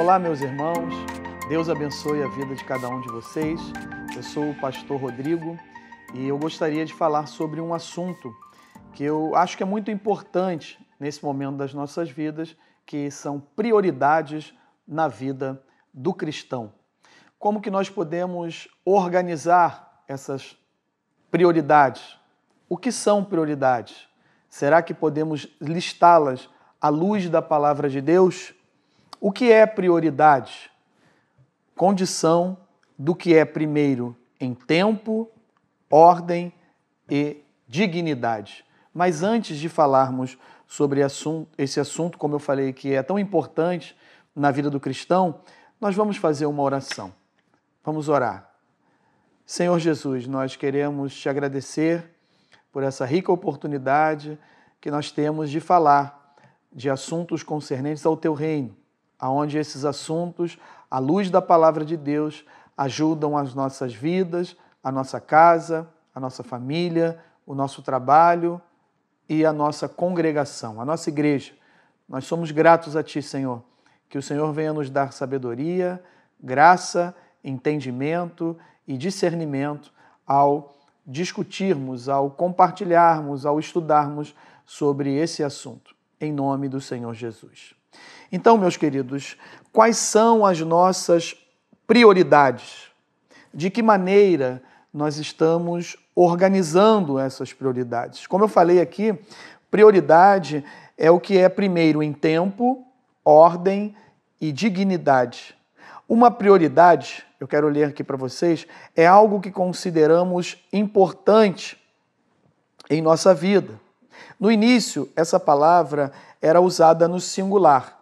Olá, meus irmãos, Deus abençoe a vida de cada um de vocês. Eu sou o pastor Rodrigo e eu gostaria de falar sobre um assunto que eu acho que é muito importante nesse momento das nossas vidas, que são prioridades na vida do cristão. Como que nós podemos organizar essas prioridades? O que são prioridades? Será que podemos listá-las à luz da palavra de Deus? O que é prioridade? Condição do que é primeiro em tempo, ordem e dignidade. Mas antes de falarmos sobre esse assunto, como eu falei, que é tão importante na vida do cristão, nós vamos fazer uma oração. Vamos orar. Senhor Jesus, nós queremos te agradecer por essa rica oportunidade que nós temos de falar de assuntos concernentes ao teu reino, aonde esses assuntos, à luz da palavra de Deus, ajudam as nossas vidas, a nossa casa, a nossa família, o nosso trabalho e a nossa congregação, a nossa igreja. Nós somos gratos a Ti, Senhor, que o Senhor venha nos dar sabedoria, graça, entendimento e discernimento ao discutirmos, ao compartilharmos, ao estudarmos sobre esse assunto, em nome do Senhor Jesus. Então, meus queridos, quais são as nossas prioridades? De que maneira nós estamos organizando essas prioridades? Como eu falei aqui, prioridade é o que é primeiro em tempo, ordem e dignidade. Uma prioridade, eu quero ler aqui para vocês, é algo que consideramos importante em nossa vida. No início, essa palavra era usada no singular,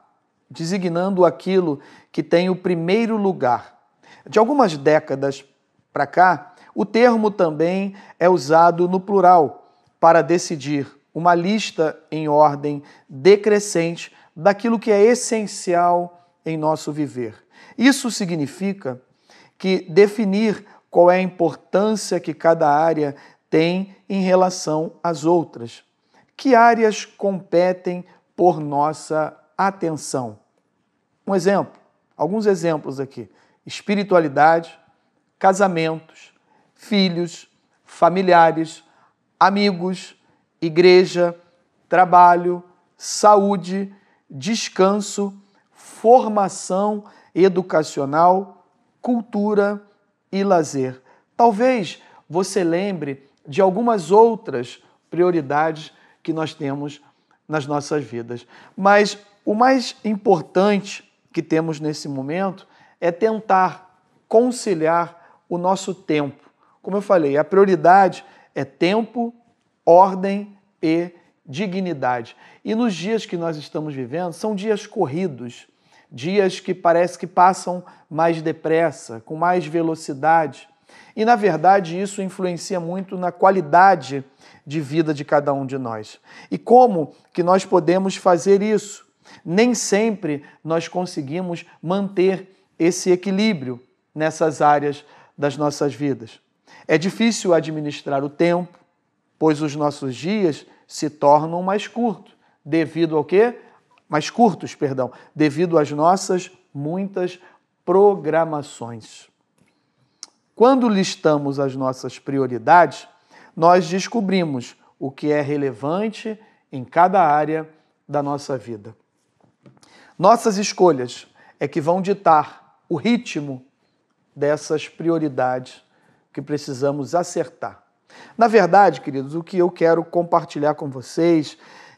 designando aquilo que tem o primeiro lugar. De algumas décadas para cá, o termo também é usado no plural para decidir uma lista em ordem decrescente daquilo que é essencial em nosso viver. Isso significa que definir qual é a importância que cada área tem em relação às outras. Que áreas competem por nossa atenção? Um exemplo, alguns exemplos aqui. Espiritualidade, casamentos, filhos, familiares, amigos, igreja, trabalho, saúde, descanso, formação educacional, cultura e lazer. Talvez você lembre de algumas outras prioridades que nós temos nas nossas vidas. Mas o mais importante que temos nesse momento é tentar conciliar o nosso tempo. Como eu falei, a prioridade é tempo, ordem e dignidade. E nos dias que nós estamos vivendo, são dias corridos, dias que parece que passam mais depressa, com mais velocidade. E, na verdade, isso influencia muito na qualidade de vida de cada um de nós. E como que nós podemos fazer isso? Nem sempre nós conseguimos manter esse equilíbrio nessas áreas das nossas vidas. É difícil administrar o tempo, pois os nossos dias se tornam mais curtos. Devido ao quê? Mais curtos, perdão, devido às nossas muitas programações. Quando listamos as nossas prioridades, nós descobrimos o que é relevante em cada área da nossa vida. Nossas escolhas é que vão ditar o ritmo dessas prioridades que precisamos acertar. Na verdade, queridos, o que eu quero compartilhar com vocês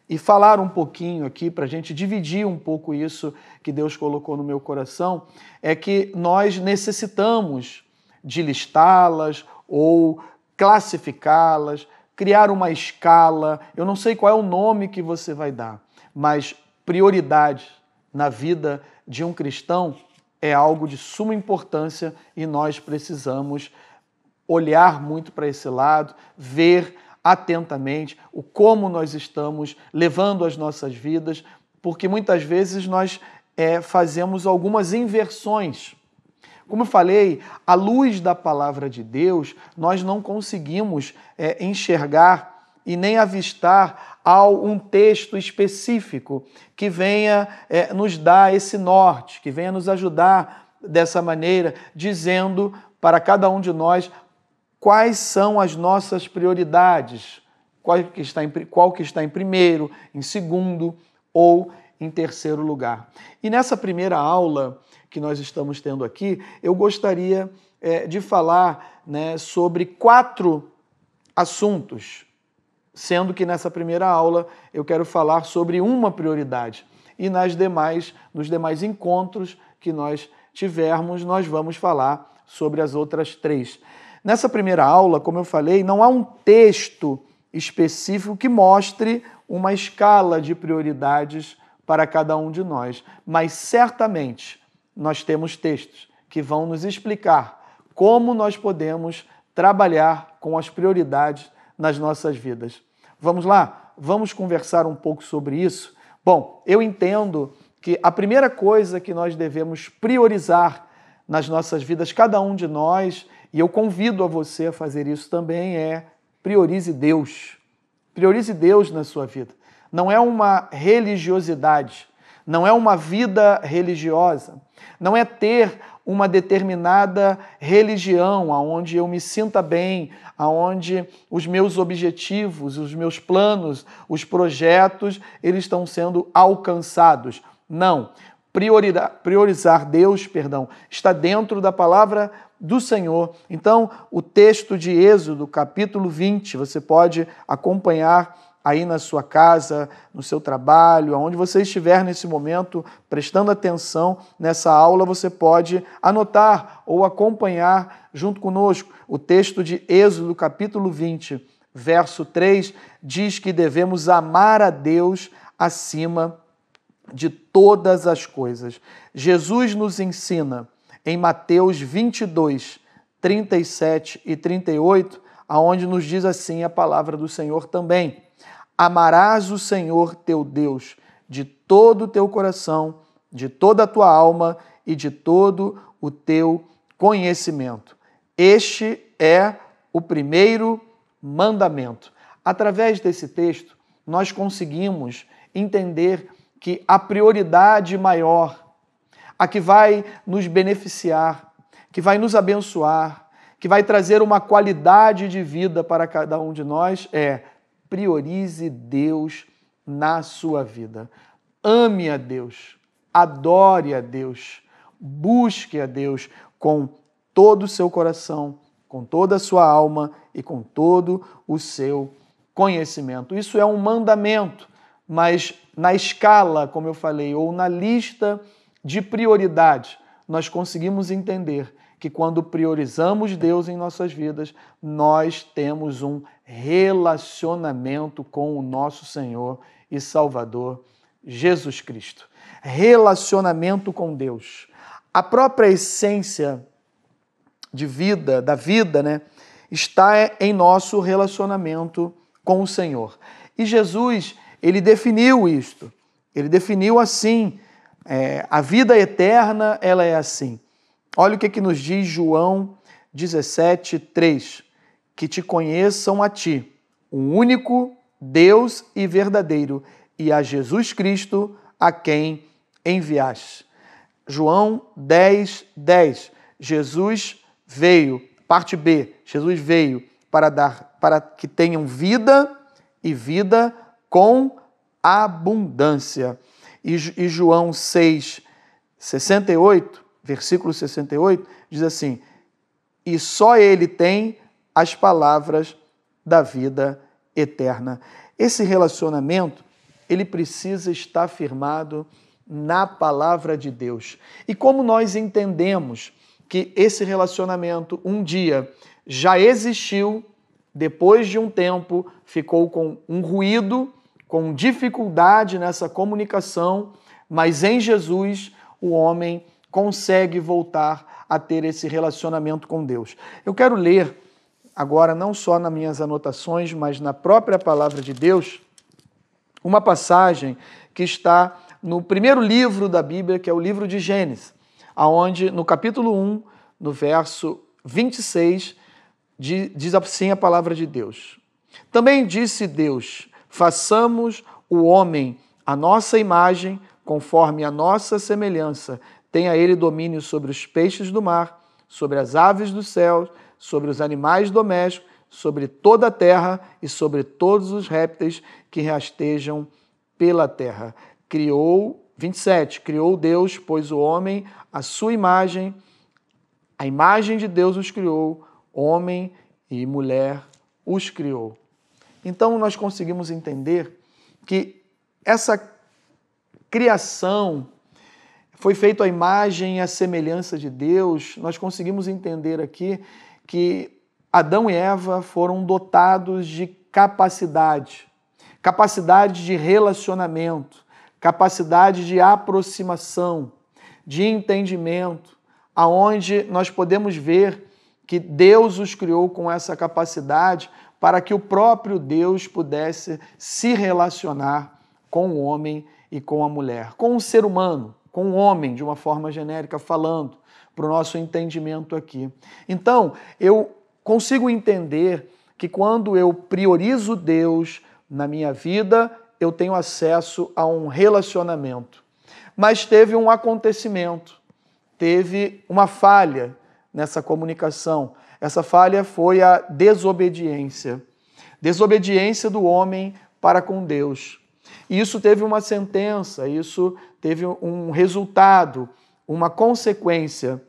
e falar um pouquinho aqui para a gente dividir um pouco isso que Deus colocou no meu coração, é que nós necessitamos de listá-las ou classificá-las, criar uma escala. Eu não sei qual é o nome que você vai dar, mas prioridade na vida de um cristão é algo de suma importância e nós precisamos olhar muito para esse lado, ver atentamente o como nós estamos levando as nossas vidas, porque muitas vezes nós fazemos algumas inversões. Como eu falei, à luz da palavra de Deus, nós não conseguimos enxergar e nem avistar a um texto específico que venha nos dar esse norte, que venha nos ajudar dessa maneira, dizendo para cada um de nós quais são as nossas prioridades, qual que está em primeiro, em segundo ou em terceiro lugar. E nessa primeira aula que nós estamos tendo aqui, eu gostaria de falar, né, sobre 4 assuntos, sendo que nessa primeira aula eu quero falar sobre uma prioridade. E nos demais encontros que nós tivermos, nós vamos falar sobre as outras 3. Nessa primeira aula, como eu falei, não há um texto específico que mostre uma escala de prioridades para cada um de nós, mas certamente nós temos textos que vão nos explicar como nós podemos trabalhar com as prioridades nas nossas vidas. Vamos lá? Vamos conversar um pouco sobre isso? Bom, eu entendo que a primeira coisa que nós devemos priorizar nas nossas vidas, cada um de nós, e eu convido a você a fazer isso também, priorize Deus. Priorize Deus na sua vida. Não é uma religiosidade, não é uma vida religiosa, não é ter uma determinada religião aonde eu me sinta bem, aonde os meus objetivos, os meus planos, os projetos, eles estão sendo alcançados. Não. Priorizar Deus, está dentro da palavra do Senhor. Então, o texto de Êxodo, capítulo 20, você pode acompanhar aí na sua casa, no seu trabalho, aonde você estiver nesse momento, prestando atenção nessa aula, você pode anotar ou acompanhar junto conosco. O texto de Êxodo, capítulo 20, verso 3, diz que devemos amar a Deus acima de todas as coisas. Jesus nos ensina em Mateus 22, 37 e 38, aonde nos diz assim a palavra do Senhor também: amarás o Senhor teu Deus de todo o teu coração, de toda a tua alma e de todo o teu conhecimento. Este é o primeiro mandamento. Através desse texto, nós conseguimos entender que a prioridade maior, a que vai nos beneficiar, que vai nos abençoar, que vai trazer uma qualidade de vida para cada um de nós priorize Deus na sua vida. Ame a Deus, adore a Deus, busque a Deus com todo o seu coração, com toda a sua alma e com todo o seu conhecimento. Isso é um mandamento, mas na escala, como eu falei, ou na lista de prioridades, nós conseguimos entender que quando priorizamos Deus em nossas vidas, nós temos um relacionamento com o nosso Senhor e Salvador, Jesus Cristo. Relacionamento com Deus. A própria essência de vida, da vida, está em nosso relacionamento com o Senhor. E Jesus, ele definiu isto. Ele definiu assim, a vida eterna, ela é assim. Olha o que nos diz João 17, 3. Que te conheçam a ti, o único Deus e verdadeiro, e a Jesus Cristo, a quem enviaste. João 10, 10. Jesus veio, parte B, Jesus veio para que tenham vida e vida com abundância. E João 6, 68, versículo 68, diz assim: e só ele tem as palavras da vida eterna. Esse relacionamento, ele precisa estar firmado na palavra de Deus. E como nós entendemos que esse relacionamento um dia já existiu, depois de um tempo ficou com um ruído, com dificuldade nessa comunicação, mas em Jesus o homem consegue voltar a ter esse relacionamento com Deus. Eu quero ler agora, não só nas minhas anotações, mas na própria palavra de Deus, uma passagem que está no primeiro livro da Bíblia, que é o livro de Gênesis, aonde no capítulo 1, no verso 26, diz assim a palavra de Deus: também disse Deus: façamos o homem à nossa imagem, conforme a nossa semelhança. Tenha ele domínio sobre os peixes do mar, sobre as aves do céu, sobre os animais domésticos, sobre toda a terra e sobre todos os répteis que rastejam pela terra. 27. Criou Deus, pois o homem, a sua imagem, a imagem de Deus os criou, homem e mulher os criou. Então nós conseguimos entender que essa criação foi feita à imagem e à semelhança de Deus. Nós conseguimos entender aqui que Adão e Eva foram dotados de capacidade de relacionamento, capacidade de aproximação, de entendimento, aonde nós podemos ver que Deus os criou com essa capacidade para que o próprio Deus pudesse se relacionar com o homem e com a mulher, com o ser humano, com o homem, de uma forma genérica falando, para o nosso entendimento aqui. Então, eu consigo entender que quando eu priorizo Deus na minha vida, eu tenho acesso a um relacionamento. Mas teve um acontecimento, teve uma falha nessa comunicação. Essa falha foi a desobediência. Desobediência do homem para com Deus. E isso teve uma sentença, isso teve um resultado, uma consequência,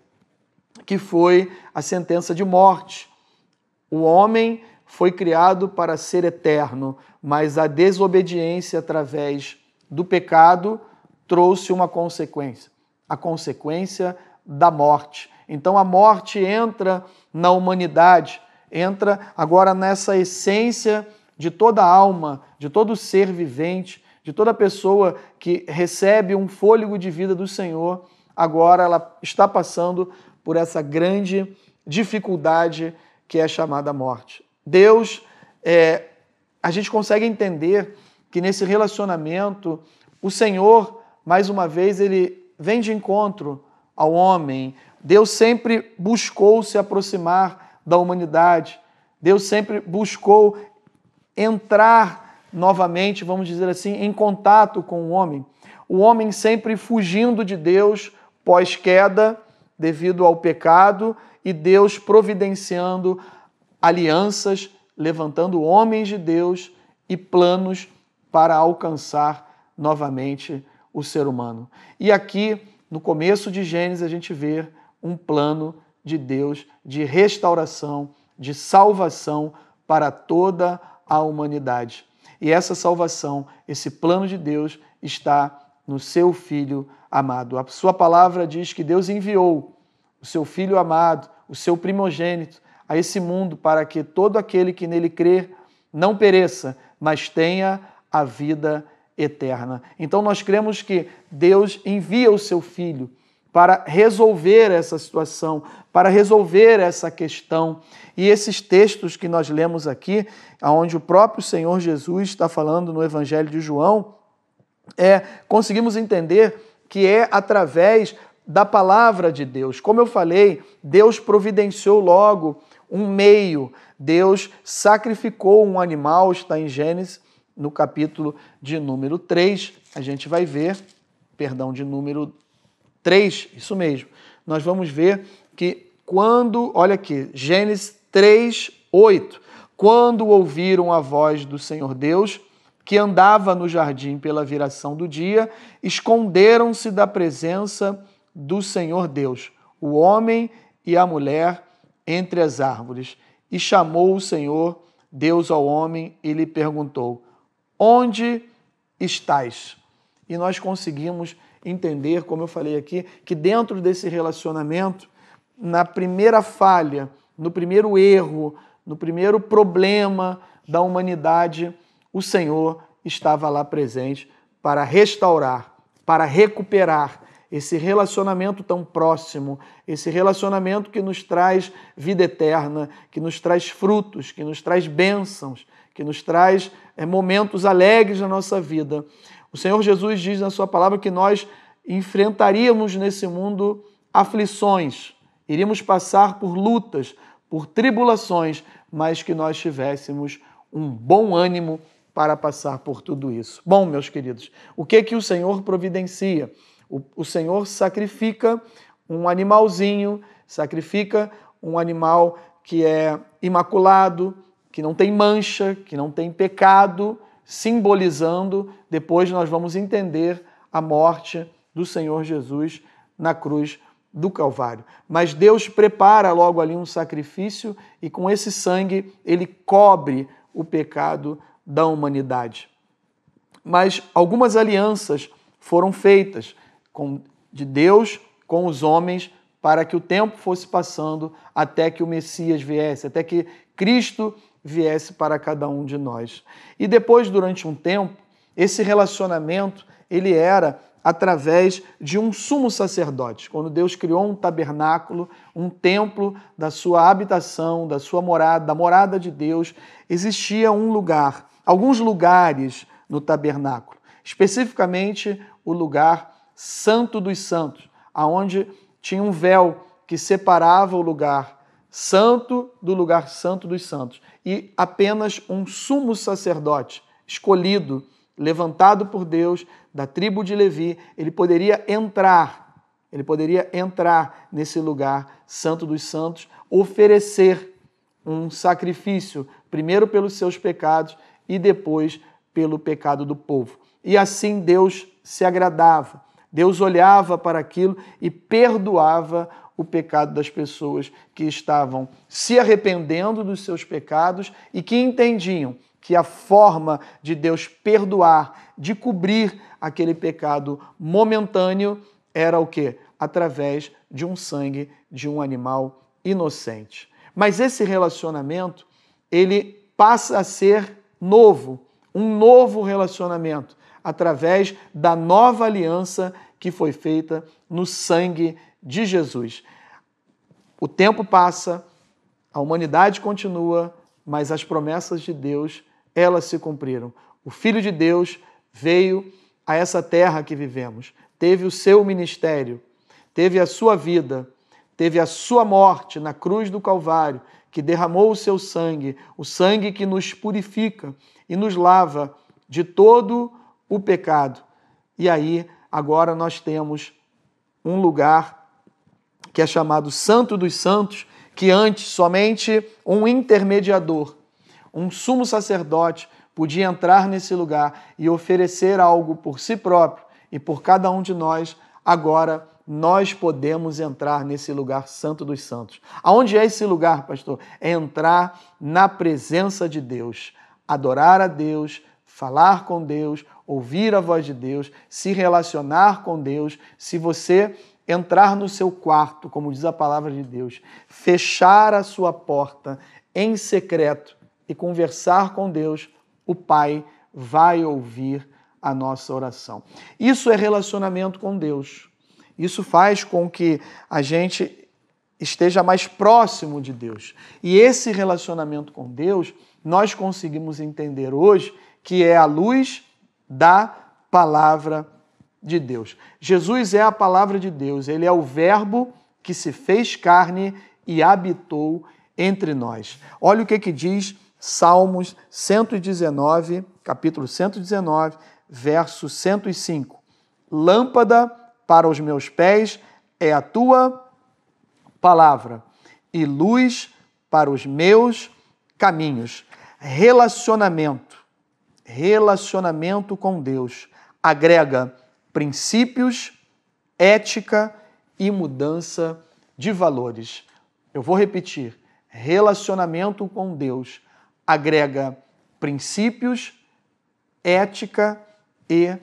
que foi a sentença de morte. O homem foi criado para ser eterno, mas a desobediência através do pecado trouxe uma consequência, a consequência da morte. Então a morte entra na humanidade, entra agora nessa essência de toda alma, de todo ser vivente, de toda pessoa que recebe um fôlego de vida do Senhor, agora ela está passando por essa grande dificuldade que é chamada morte. Deus, a gente consegue entender que nesse relacionamento, o Senhor, mais uma vez, ele vem de encontro ao homem. Deus sempre buscou se aproximar da humanidade. Deus sempre buscou entrar novamente, vamos dizer assim, em contato com o homem. O homem sempre fugindo de Deus pós-queda, devido ao pecado, e Deus providenciando alianças, levantando homens de Deus e planos para alcançar novamente o ser humano. E aqui, no começo de Gênesis, a gente vê um plano de Deus de restauração, de salvação para toda a humanidade. E essa salvação, esse plano de Deus, está no seu Filho amado. A sua palavra diz que Deus enviou o seu Filho amado, o seu primogênito, a esse mundo para que todo aquele que nele crer não pereça, mas tenha a vida eterna. Então nós cremos que Deus envia o seu Filho para resolver essa situação, para resolver essa questão. E esses textos que nós lemos aqui, onde o próprio Senhor Jesus está falando no Evangelho de João, conseguimos entender que é através da palavra de Deus. Como eu falei, Deus providenciou logo um meio. Deus sacrificou um animal, está em Gênesis, no capítulo de número 3. A gente vai ver, de número 3, isso mesmo. Nós vamos ver que olha aqui, Gênesis 3, 8. Quando ouviram a voz do Senhor Deus, que andava no jardim pela viração do dia, esconderam-se da presença do Senhor Deus, o homem e a mulher entre as árvores. E chamou o Senhor Deus ao homem e lhe perguntou: onde estás? E nós conseguimos entender, como eu falei aqui, que dentro desse relacionamento, na primeira falha, no primeiro erro, no primeiro problema da humanidade, o Senhor estava lá presente para restaurar, para recuperar esse relacionamento tão próximo, esse relacionamento que nos traz vida eterna, que nos traz frutos, que nos traz bênçãos, que nos traz momentos alegres na nossa vida. O Senhor Jesus diz na sua palavra que nós enfrentaríamos nesse mundo aflições, iríamos passar por lutas, por tribulações, mas que nós tivéssemos um bom ânimo para passar por tudo isso? Bom, meus queridos, o que o Senhor providencia? O Senhor sacrifica um animalzinho, sacrifica um animal que é imaculado, que não tem mancha, que não tem pecado, simbolizando, depois nós vamos entender a morte do Senhor Jesus na cruz do Calvário. Mas Deus prepara logo ali um sacrifício e com esse sangue ele cobre o pecado da humanidade. Mas algumas alianças foram feitas de Deus com os homens para que o tempo fosse passando até que o Messias viesse, até que Cristo viesse para cada um de nós. E depois, durante um tempo, esse relacionamento ele era através de um sumo sacerdote. Quando Deus criou um tabernáculo, um templo da sua habitação, da sua morada, da morada de Deus, existia um lugar, alguns lugares no tabernáculo, especificamente o lugar Santo dos Santos, aonde tinha um véu que separava o lugar santo do lugar santo dos santos. E apenas um sumo sacerdote escolhido, levantado por Deus, da tribo de Levi, ele poderia entrar nesse lugar santo dos santos, oferecer um sacrifício, primeiro pelos seus pecados e depois pelo pecado do povo. E assim Deus se agradava. Deus olhava para aquilo e perdoava o pecado das pessoas que estavam se arrependendo dos seus pecados e que entendiam que a forma de Deus perdoar, de cobrir aquele pecado momentâneo, era o quê? Através de um sangue de um animal inocente. Mas esse relacionamento, ele passa a ser novo, um novo relacionamento, através da nova aliança que foi feita no sangue de Jesus. O tempo passa, a humanidade continua, mas as promessas de Deus, elas se cumpriram. O Filho de Deus veio a essa terra que vivemos, teve o seu ministério, teve a sua vida, teve a sua morte na cruz do Calvário, que derramou o seu sangue, o sangue que nos purifica e nos lava de todo o pecado. E aí, agora nós temos um lugar que é chamado Santo dos Santos, que antes somente um intermediador, um sumo sacerdote, podia entrar nesse lugar e oferecer algo por si próprio e por cada um de nós. Agora nós podemos entrar nesse lugar Santo dos Santos. Aonde é esse lugar, pastor? É entrar na presença de Deus, adorar a Deus, falar com Deus, ouvir a voz de Deus, se relacionar com Deus. Se você entrar no seu quarto, como diz a palavra de Deus, fechar a sua porta em secreto e conversar com Deus, o Pai vai ouvir a nossa oração. Isso é relacionamento com Deus. Isso faz com que a gente esteja mais próximo de Deus. E esse relacionamento com Deus, nós conseguimos entender hoje que é a luz da palavra de Deus. Jesus é a palavra de Deus, ele é o verbo que se fez carne e habitou entre nós. Olha o que diz Salmos 119, capítulo 119, verso 105. Lâmpada para os meus pés é a tua palavra e luz para os meus caminhos. Relacionamento com Deus agrega princípios, ética e mudança de valores. Eu vou repetir. Relacionamento com Deus agrega princípios, ética e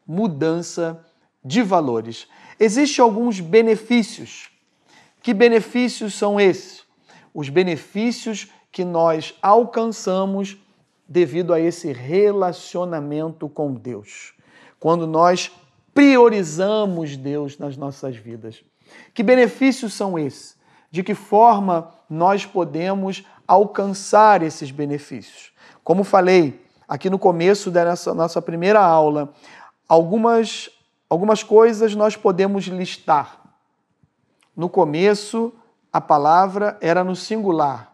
mudança de valores. Existem alguns benefícios. Que benefícios são esses? Os benefícios que nós alcançamos devido a esse relacionamento com Deus. Quando nós priorizamos Deus nas nossas vidas. Que benefícios são esses? De que forma nós podemos alcançar esses benefícios? Como falei aqui no começo dessa nossa primeira aula, algumas coisas nós podemos listar. No começo, a palavra era no singular.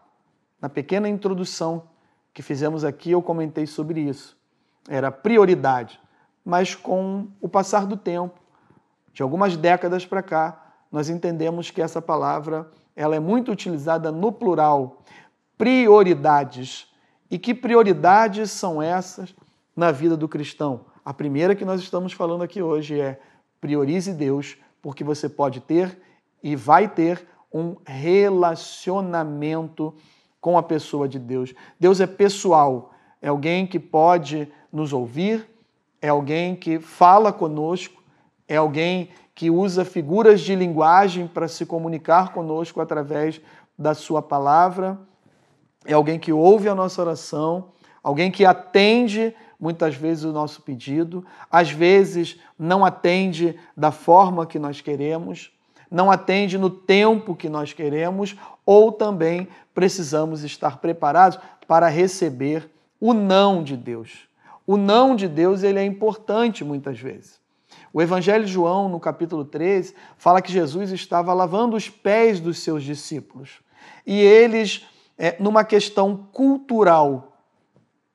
Na pequena introdução que fizemos aqui, eu comentei sobre isso. era prioridade. Mas com o passar do tempo, de algumas décadas para cá, nós entendemos que essa palavra ela é muito utilizada no plural, prioridades. E que prioridades são essas na vida do cristão? A primeira que nós estamos falando aqui hoje é priorize Deus, porque você pode ter e vai ter um relacionamento com a pessoa de Deus. Deus é pessoal, é alguém que pode nos ouvir, é alguém que fala conosco, é alguém que usa figuras de linguagem para se comunicar conosco através da sua palavra, é alguém que ouve a nossa oração, alguém que atende muitas vezes o nosso pedido, às vezes não atende da forma que nós queremos, não atende no tempo que nós queremos, ou também precisamos estar preparados para receber o não de Deus. O não de Deus ele é importante muitas vezes. O Evangelho de João, no capítulo 13, fala que Jesus estava lavando os pés dos seus discípulos. E eles, numa questão cultural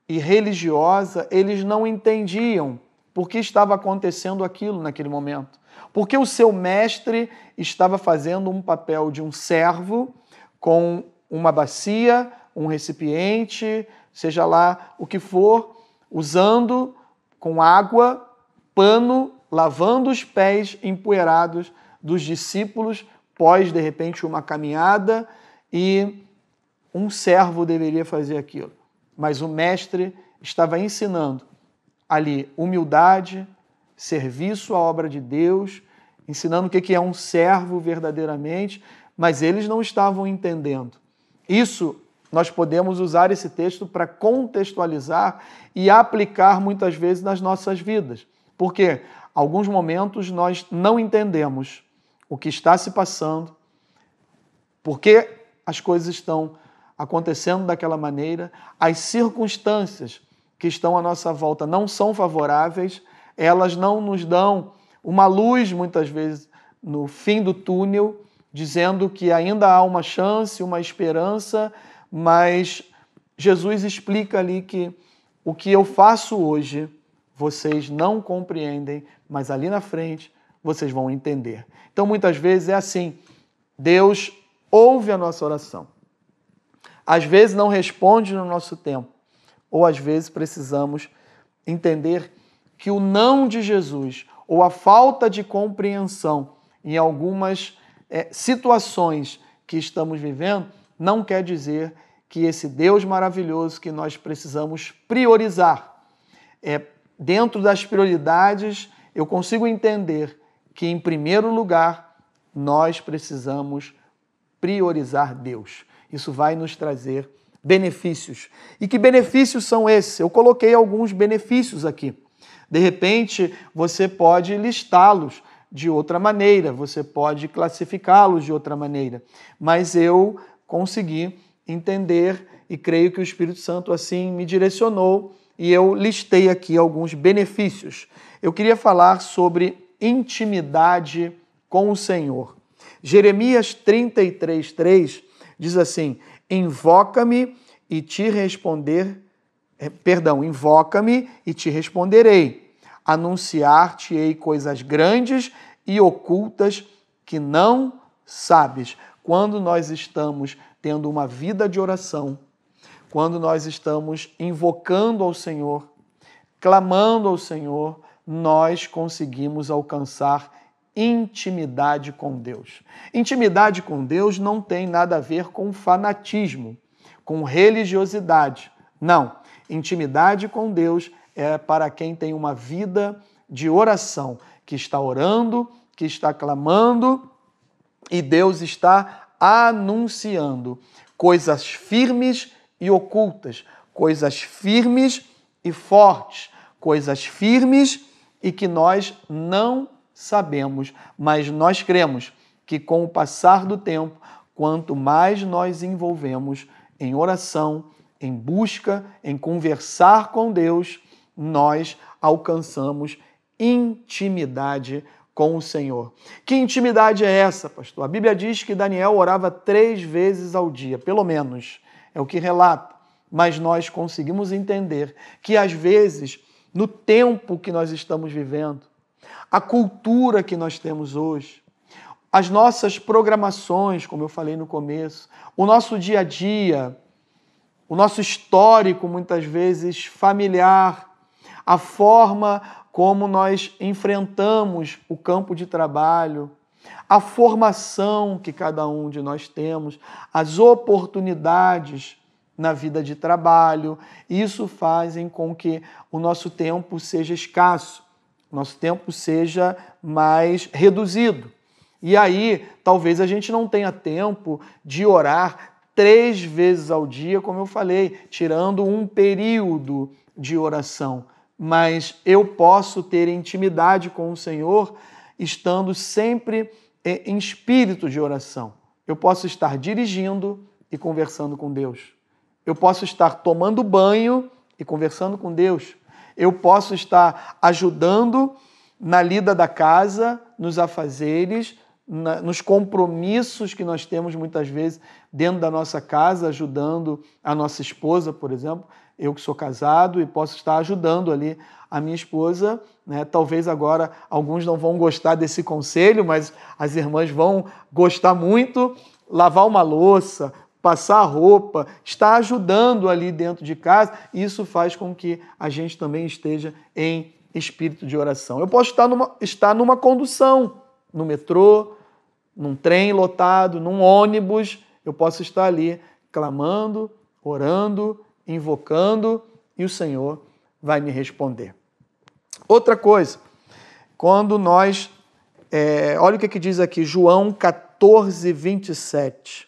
e religiosa, eles não entendiam por que estava acontecendo aquilo naquele momento. Porque o seu mestre estava fazendo um papel de um servo com uma bacia, um recipiente, seja lá o que for, usando com água, pano, lavando os pés empoeirados dos discípulos, pós, de repente, uma caminhada, e um servo deveria fazer aquilo. Mas o mestre estava ensinando ali humildade, serviço à obra de Deus, ensinando o que é um servo verdadeiramente, mas eles não estavam entendendo. Isso, nós podemos usar esse texto para contextualizar e aplicar muitas vezes nas nossas vidas. Porque alguns momentos nós não entendemos o que está se passando, por que as coisas estão acontecendo daquela maneira, as circunstâncias que estão à nossa volta não são favoráveis, elas não nos dão uma luz, muitas vezes, no fim do túnel, dizendo que ainda há uma chance, uma esperança, mas Jesus explica ali que o que eu faço hoje, vocês não compreendem, mas ali na frente vocês vão entender. Então, muitas vezes é assim, Deus ouve a nossa oração. Às vezes não responde no nosso tempo, ou às vezes precisamos entender que o não de Jesus, ou a falta de compreensão em algumas situações que estamos vivendo, não quer dizer que esse Deus maravilhoso que nós precisamos priorizar. Dentro das prioridades, eu consigo entender que, em primeiro lugar, nós precisamos priorizar Deus. Isso vai nos trazer benefícios. E que benefícios são esses? Eu coloquei alguns benefícios aqui. De repente, você pode listá-los de outra maneira, você pode classificá-los de outra maneira, mas eu consegui entender e creio que o Espírito Santo assim me direcionou e eu listei aqui alguns benefícios. Eu queria falar sobre intimidade com o Senhor. Jeremias 33:3 diz assim: invoca-me e te responderei. Anunciar-te-ei coisas grandes e ocultas que não sabes. Quando nós estamos tendo uma vida de oração, quando nós estamos invocando ao Senhor, clamando ao Senhor, nós conseguimos alcançar intimidade com Deus. Intimidade com Deus não tem nada a ver com fanatismo, com religiosidade. Não. Intimidade com Deus é para quem tem uma vida de oração, que está orando, que está clamando, e Deus está anunciando coisas firmes e ocultas, coisas firmes e fortes, coisas firmes e que nós não sabemos, mas nós cremos que com o passar do tempo, quanto mais nós envolvemos em oração, em busca, em conversar com Deus, nós alcançamos intimidade com o Senhor. Que intimidade é essa, pastor? A Bíblia diz que Daniel orava 3 vezes ao dia, pelo menos, é o que relata. Mas nós conseguimos entender que, às vezes, no tempo que nós estamos vivendo, a cultura que nós temos hoje, as nossas programações, como eu falei no começo, o nosso dia a dia, o nosso histórico, muitas vezes, familiar, a forma como nós enfrentamos o campo de trabalho, a formação que cada um de nós temos, as oportunidades na vida de trabalho, isso fazem com que o nosso tempo seja escasso, o nosso tempo seja mais reduzido. E aí, talvez a gente não tenha tempo de orar 3 vezes ao dia, como eu falei, tirando um período de oração. Mas eu posso ter intimidade com o Senhor estando sempre em espírito de oração. Eu posso estar dirigindo e conversando com Deus. Eu posso estar tomando banho e conversando com Deus. Eu posso estar ajudando na lida da casa, nos afazeres, nos compromissos que nós temos muitas vezes dentro da nossa casa, ajudando a nossa esposa, por exemplo. Eu que sou casado e posso estar ajudando ali a minha esposa, né? Talvez agora alguns não vão gostar desse conselho, mas as irmãs vão gostar muito. Lavar uma louça, passar a roupa, estar ajudando ali dentro de casa, isso faz com que a gente também esteja em espírito de oração. Eu posso estar numa condução, no metrô, num trem lotado, num ônibus, eu posso estar ali clamando, orando, invocando e o Senhor vai me responder. Outra coisa, quando nós... olha o que diz aqui, João 14, 27.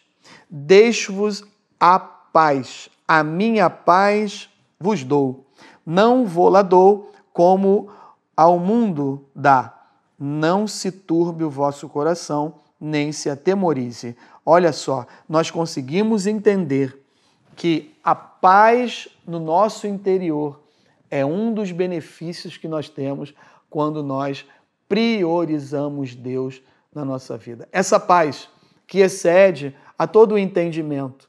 Deixo-vos a paz, a minha paz vos dou. Não vou lá dou como ao mundo dá. Não se turbe o vosso coração, nem se atemorize. Olha só, nós conseguimos entender que a paz no nosso interior é um dos benefícios que nós temos quando nós priorizamos Deus na nossa vida. Essa paz que excede a todo o entendimento,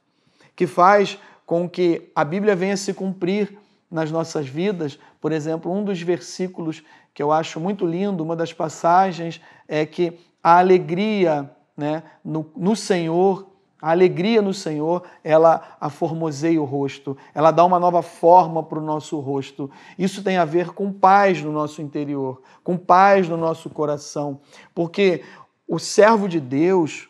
que faz com que a Bíblia venha se cumprir nas nossas vidas. Por exemplo, um dos versículos que eu acho muito lindo, uma das passagens, é que a alegria, né, no Senhor, a alegria no Senhor, ela aformoseia o rosto, ela dá uma nova forma para o nosso rosto. Isso tem a ver com paz no nosso interior, com paz no nosso coração, porque o servo de Deus,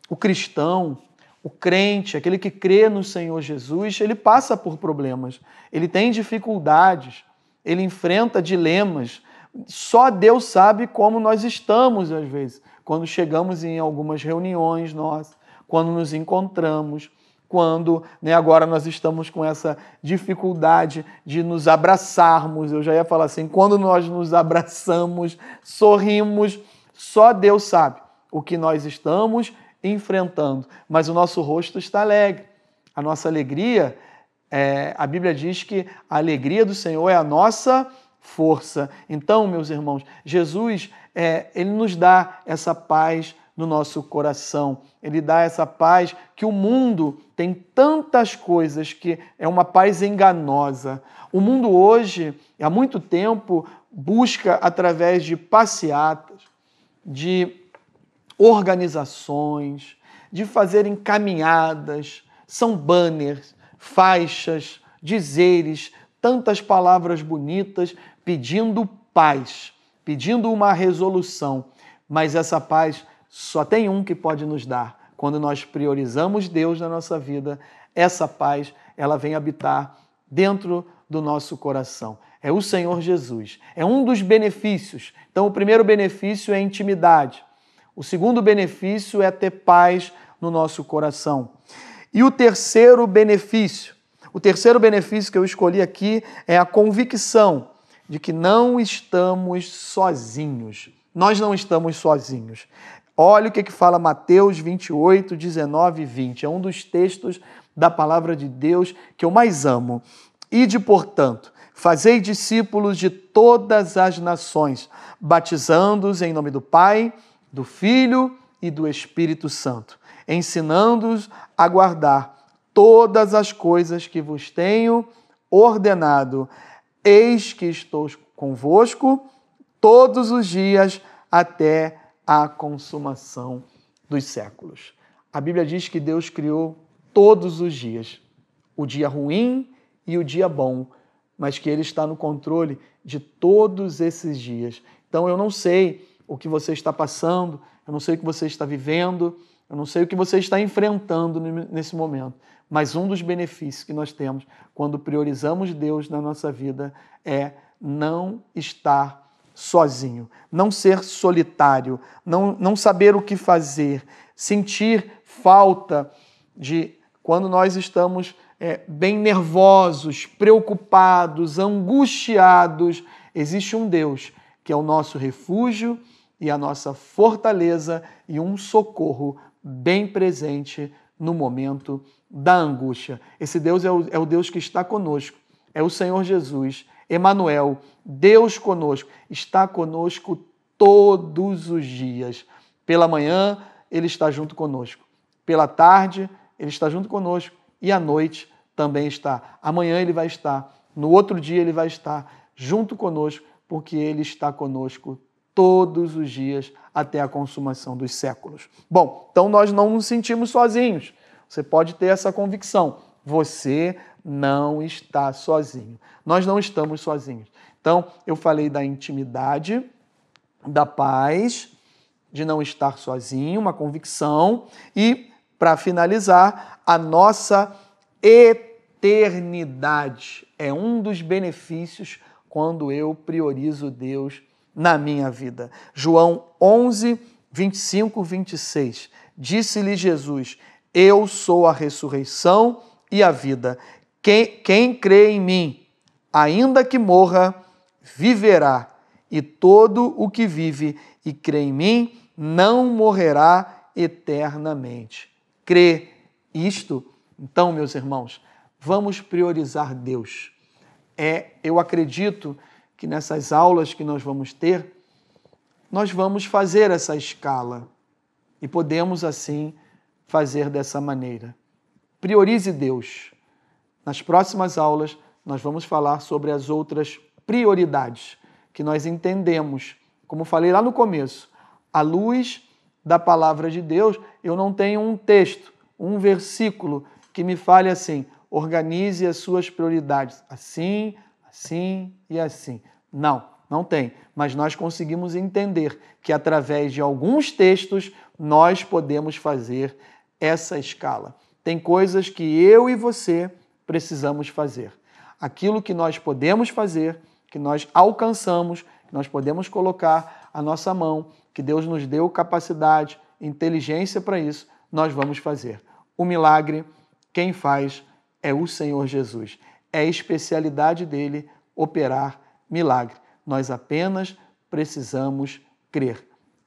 o cristão, o crente, aquele que crê no Senhor Jesus, ele passa por problemas, ele tem dificuldades, ele enfrenta dilemas. Só Deus sabe como nós estamos, às vezes, quando chegamos em algumas reuniões nossas, quando nos encontramos, quando agora nós estamos com essa dificuldade de nos abraçarmos. Eu já ia falar assim, quando nós nos abraçamos, sorrimos, só Deus sabe o que nós estamos enfrentando, mas o nosso rosto está alegre. A nossa alegria, a Bíblia diz que a alegria do Senhor é a nossa força. Então, meus irmãos, Jesus, ele nos dá essa paz no nosso coração. Ele dá essa paz que o mundo tem tantas coisas que é uma paz enganosa. O mundo hoje, há muito tempo, busca através de passeatas, de organizações, de fazerem caminhadas, são banners, faixas, dizeres, tantas palavras bonitas pedindo paz, pedindo uma resolução. Mas essa paz só tem um que pode nos dar. Quando nós priorizamos Deus na nossa vida, essa paz, ela vem habitar dentro do nosso coração. É o Senhor Jesus. É um dos benefícios. Então, o primeiro benefício é intimidade. O segundo benefício é ter paz no nosso coração. E o terceiro benefício que eu escolhi aqui é a convicção de que não estamos sozinhos. Nós não estamos sozinhos. Olha o que fala Mateus 28, 19 e 20. É um dos textos da palavra de Deus que eu mais amo. Ide, portanto, fazei discípulos de todas as nações, batizando-os em nome do Pai, do Filho e do Espírito Santo, ensinando-os a guardar todas as coisas que vos tenho ordenado. eis que estou convosco todos os dias até a consumação dos séculos. A Bíblia diz que Deus criou todos os dias, o dia ruim e o dia bom, mas que Ele está no controle de todos esses dias. Então eu não sei o que você está passando, eu não sei o que você está vivendo, eu não sei o que você está enfrentando nesse momento, mas um dos benefícios que nós temos quando priorizamos Deus na nossa vida é não estar sozinho, não ser solitário, não saber o que fazer, sentir falta de quando nós estamos bem nervosos, preocupados, angustiados. Existe um Deus que é o nosso refúgio e a nossa fortaleza e um socorro bem presente no momento da angústia. Esse Deus é o Deus que está conosco, é o Senhor Jesus, Emanuel, Deus conosco, está conosco todos os dias. Pela manhã, Ele está junto conosco. Pela tarde, Ele está junto conosco. E à noite também está. Amanhã Ele vai estar. No outro dia Ele vai estar junto conosco, porque Ele está conosco todos os dias até a consumação dos séculos. Bom, então nós não nos sentimos sozinhos. Você pode ter essa convicção. Você não está sozinho. Nós não estamos sozinhos. Então, eu falei da intimidade, da paz, de não estar sozinho, uma convicção, e, para finalizar, a nossa eternidade. É um dos benefícios quando eu priorizo Deus na minha vida. João 11, 25, 26. Disse-lhe Jesus: eu sou a ressurreição e a vida. Quem crê em mim, ainda que morra, viverá. E todo o que vive e crê em mim não morrerá eternamente. Crê isto? Então, meus irmãos, vamos priorizar Deus. Eu acredito que nessas aulas que nós vamos ter, nós vamos fazer essa escala e podemos, assim, fazer dessa maneira. Priorize Deus. Nas próximas aulas, nós vamos falar sobre as outras prioridades que nós entendemos. Como falei lá no começo, à luz da palavra de Deus, eu não tenho um texto, um versículo que me fale assim: organize as suas prioridades assim, assim e assim. Não tem. Mas nós conseguimos entender que através de alguns textos nós podemos fazer essa escala. Tem coisas que eu e você precisamos fazer. Aquilo que nós podemos fazer, que nós alcançamos, que nós podemos colocar a nossa mão, que Deus nos deu capacidade, inteligência para isso, nós vamos fazer. O milagre, quem faz é o Senhor Jesus. É a especialidade dele operar milagre. Nós apenas precisamos crer.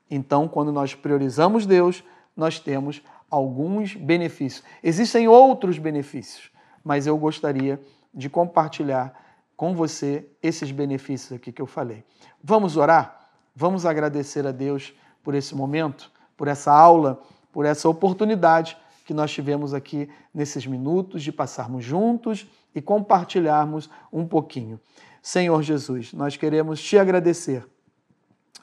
Então, quando nós priorizamos Deus, nós temos alguns benefícios. Existem outros benefícios, mas eu gostaria de compartilhar com você esses benefícios aqui que eu falei. Vamos orar? Vamos agradecer a Deus por esse momento, por essa aula, por essa oportunidade que nós tivemos aqui nesses minutos de passarmos juntos e compartilharmos um pouquinho. Senhor Jesus, nós queremos te agradecer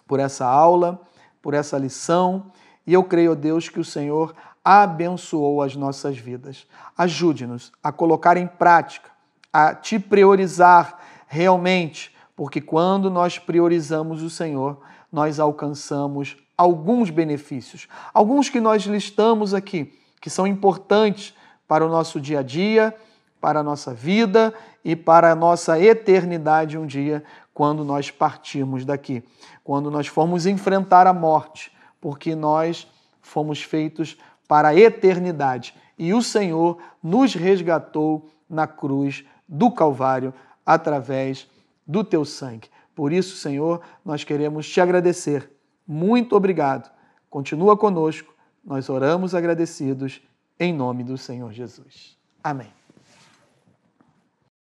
por essa aula, por essa lição, e eu creio, Deus, que o Senhor abençoou as nossas vidas. Ajude-nos a colocar em prática, a te priorizar realmente, porque quando nós priorizamos o Senhor, nós alcançamos alguns benefícios, alguns que nós listamos aqui, que são importantes para o nosso dia a dia, para a nossa vida e para a nossa eternidade um dia, quando nós partirmos daqui, quando nós formos enfrentar a morte, porque nós fomos feitos para a eternidade e o Senhor nos resgatou na cruz do Calvário através do teu sangue. Por isso, Senhor, nós queremos te agradecer. Muito obrigado. Continua conosco. Nós oramos agradecidos em nome do Senhor Jesus. Amém.